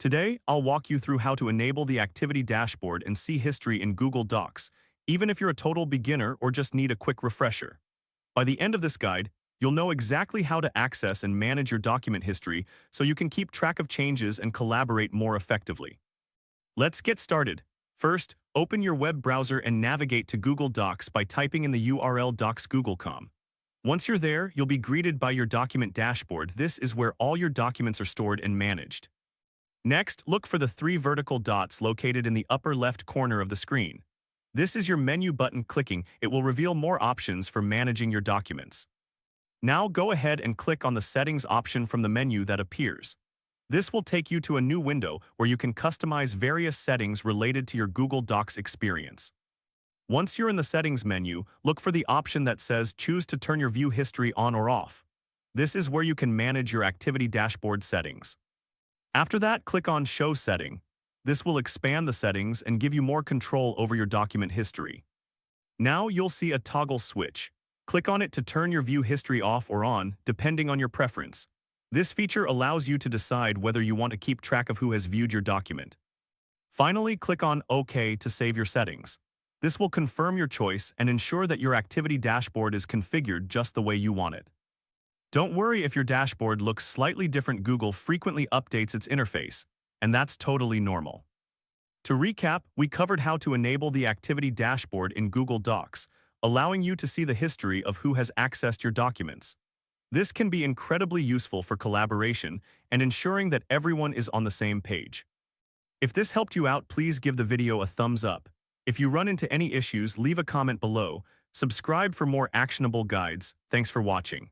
Today, I'll walk you through how to enable the activity dashboard and see history in Google Docs, even if you're a total beginner or just need a quick refresher. By the end of this guide, you'll know exactly how to access and manage your document history so you can keep track of changes and collaborate more effectively. Let's get started. First, open your web browser and navigate to Google Docs by typing in the URL docs.google.com. Once you're there, you'll be greeted by your document dashboard. This is where all your documents are stored and managed. Next, look for the three vertical dots located in the upper left corner of the screen. This is your menu button. Clicking it will reveal more options for managing your documents. Now go ahead and click on the Settings option from the menu that appears. This will take you to a new window where you can customize various settings related to your Google Docs experience. Once you're in the Settings menu, look for the option that says Choose to turn your view history on or off. This is where you can manage your activity dashboard settings. After that, click on Show Setting. This will expand the settings and give you more control over your document history. Now you'll see a toggle switch. Click on it to turn your view history off or on, depending on your preference. This feature allows you to decide whether you want to keep track of who has viewed your document. Finally, click on OK to save your settings. This will confirm your choice and ensure that your activity dashboard is configured just the way you want it. Don't worry if your dashboard looks slightly different. Google frequently updates its interface, and that's totally normal. To recap, we covered how to enable the activity dashboard in Google Docs, allowing you to see the history of who has accessed your documents. This can be incredibly useful for collaboration and ensuring that everyone is on the same page. If this helped you out, please give the video a thumbs up. If you run into any issues, leave a comment below. Subscribe for more actionable guides. Thanks for watching.